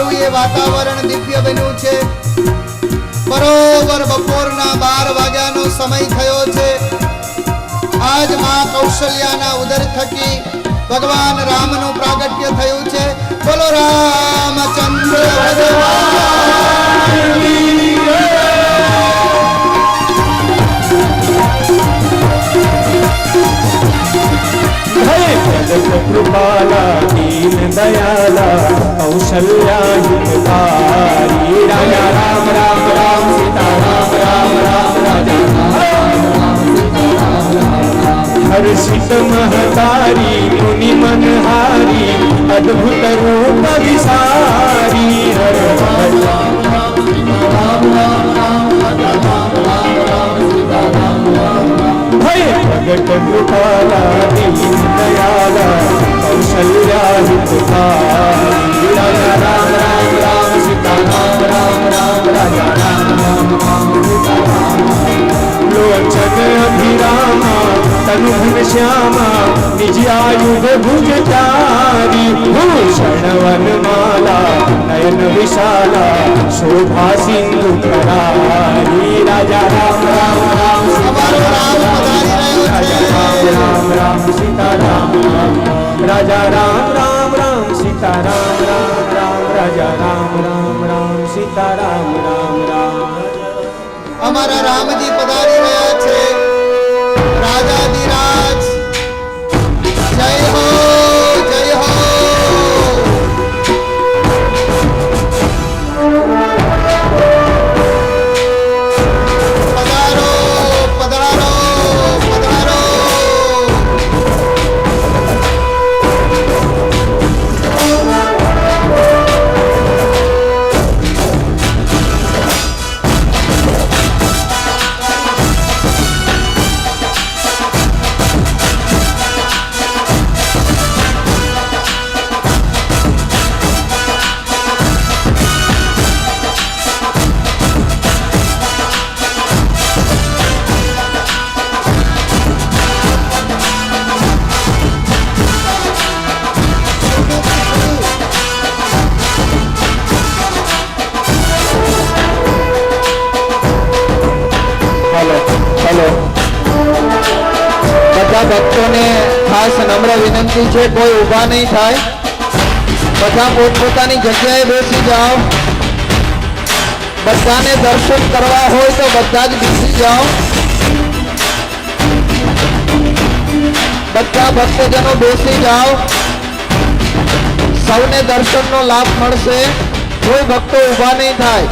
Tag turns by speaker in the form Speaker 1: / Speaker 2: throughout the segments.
Speaker 1: મારું એ વાતાવરણ દિવ્ય બન્યું છે। બરોબર બપોરના 12 વાગ્યાનો સમય થયો છે। આજ માં કૌશલ્યાના ઉદર થકી ભગવાન રામનું પ્રાગટ્ય થયું છે। બોલો રામચંદ્ર
Speaker 2: कृपाला दीन दयाला कौशल्या हितकारी राजा राम राम राम सीता राम राम राम राजा हर्षित महतारी मुनि मनहारी अद्भुत रूप विसारी हर राम राम राम प्रगट कृपाला दीन दयाला कौशल्या हितकारी राजा राम राम राम सीता राम राम राम राजा राम राम राम सीता राम लोचन अभिरामा तनु घन श्यामा निज आयुध भुज चारी भूषण वन माला नयन विशाला शोभा सिंधु करारी राजा राम राम राम सीता राम राम राम सीता राम राजा राम राम राम सीता राम राम राम राजा राम राम राम सीता राम राम राम
Speaker 1: અમારા રામજી પધારી રહ્યા છે। રાજાધિરાજ જય હો જય હો। પધારો પધારો પધારો। બધા ભક્તોને ખાસ નમ્ર વિનંતી છે, કોઈ ઊભા નહીં થાય, બધા પોતપોતાની જગ્યાએ બેસી જાઓ। બધાને દર્શન કરવા હોય તો બધા જ બેસી જાઓ। બધા ભક્તજનો બેસી જાઓ, સૌને દર્શનનો લાભ મળશે, કોઈ ભક્તો ઊભા નહીં થાય।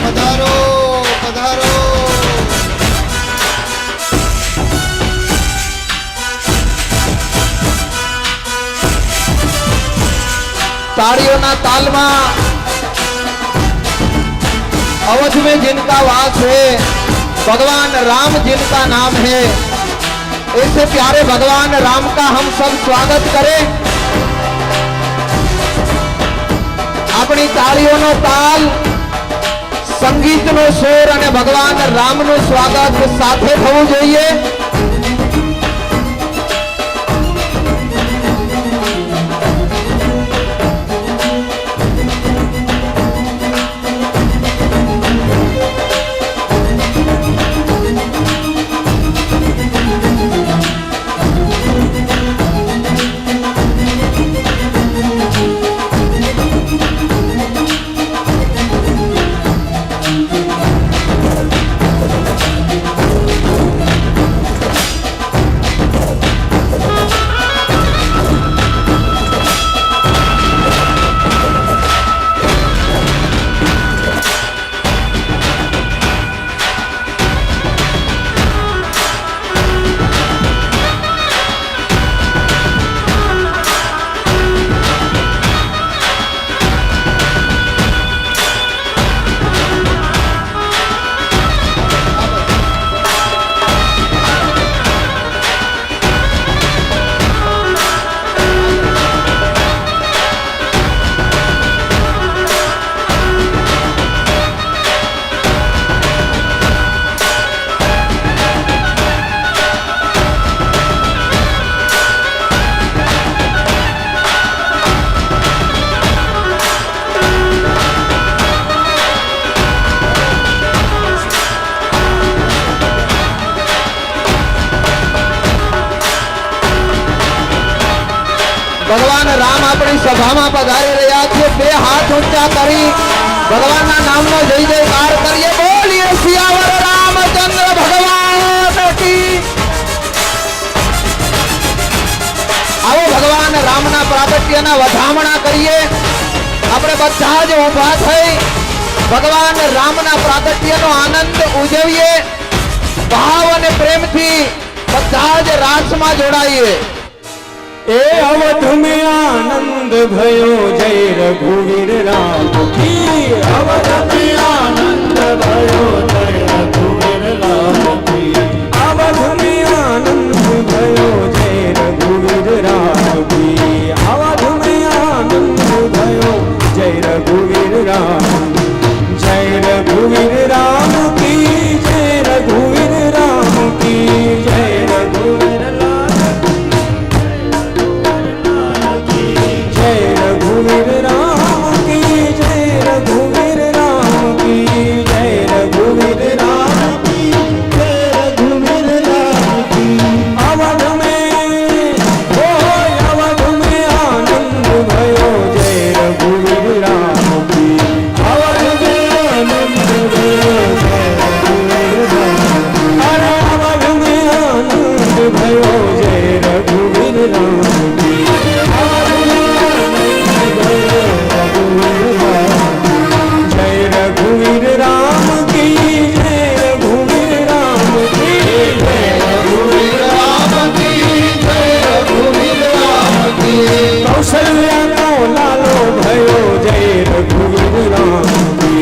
Speaker 1: પધારો પધારો। ताड़ियों ताल में अवध में जिनका वास है, भगवान राम जिनका नाम है, ऐसे प्यारे भगवान राम का हम सब स्वागत करें। अपनी ताड़ियों नो ताल, संगीत नो शोर और भगवान राम नु स्वागत साथे थवुं जोईए। રામ આપણી સભામાં પધારી રહ્યા છે બે હાથ ઊંચા કરી ભગવાનના નામનો જય જયકાર કરીએ બોલીએ સિયાવર રામચંદ્ર ભગવાન કી આવો ભગવાન રામના પ્રાગટ્યના વધામણા કરીએ આપણે બધા જ ઊભા થઈ ભગવાન રામના પ્રાગટ્યનો આનંદ ઉજવીએ ભાવ અને પ્રેમથી બધા જ રાસમાં જોડાઈએ
Speaker 2: એ અવધ में आनंद भयो जय रघुवीर राम की अवध में आनंद भयो जय रघुवीर राम की अवध में आनंद भयो जय रघुवीर राम की अवध में आनंद भयो जय रघुवीर राम जय रघुवीर राम की जय रघुवीर राम की जय रघुवीर रघुवीर राम की जय रघुवीर राम की जय रघुवीर राम की जय रघुवीर राम की अवध में आनंद भयो जय रघुवीर राम की अवध में आनंद भयो जय रघुवीर राम अरे अवध में आनंद भयो जय रघुवीर राम की जय रघुवीर राम की जय रघुवीर राम की जय रघुवीर राम की जय रघुवीर राम की कौशल्या को लालो भयो जय रघुवीर राम की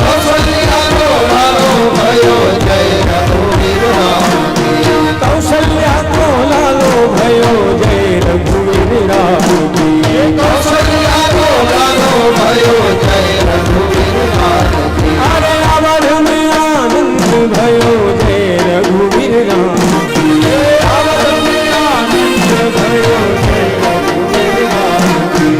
Speaker 1: कौशल्या को लालो भयो जय रघुवीर राम की
Speaker 2: कौशल्या को लालो भयो जय रघुवीर राम की
Speaker 1: कौशल्या को लालो भयो जय रघुवीर राम की
Speaker 2: अरे अवध में आनंद भयो जय रघुवीर राम की अवध में आनंद भयो जय रघुवीर राम की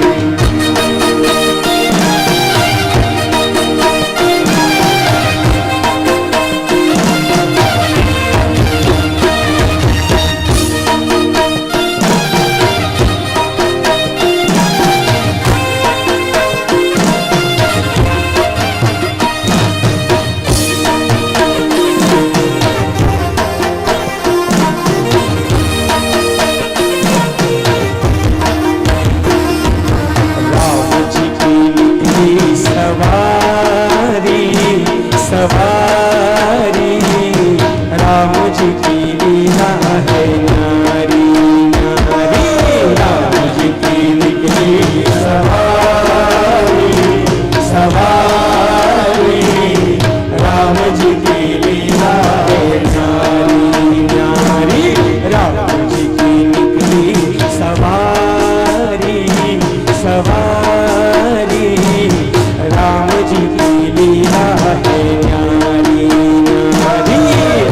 Speaker 2: सवारी राम जी की लीला है नारी नारी राम जी की निकली सवारी सवारी राम जी की लीला है नारी नारी राम जी की निकली सवारी सवारी राम जी की लीला है न्यारी न्यारी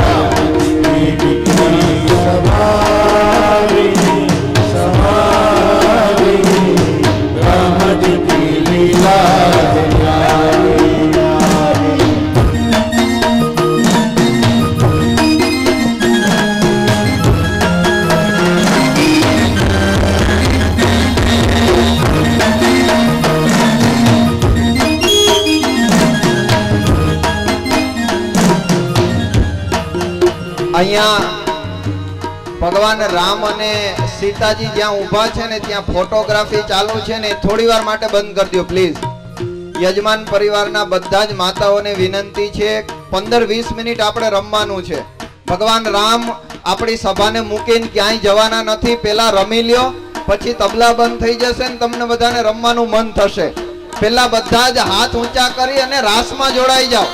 Speaker 2: राम जी की निकली सवारी सवारी राम जी की लीला है न्यारी न्यारी
Speaker 1: અહીંયા ભગવાન રામ અને સીતાજી જ્યાં ઊભા છે ને ત્યાં ફોટોગ્રાફી ચાલુ છે ને થોડી વાર માટે બંધ કરી દો પ્લીઝ યજમાન પરિવારના બધા જ માતાઓને વિનંતી છે 15-20 મિનિટ આપણે રમવાનું છે ભગવાન રામ આપણી સભાને મૂકીને ક્યાંય જવાના નથી પેલા રમી લ્યો પછી તબલા બંધ થઈ જશે ને તમને બધાને રમવાનું મન થશે પેલા બધા જ હાથ ઊંચા કરી અને રાસમાં જોડાઈ જાઓ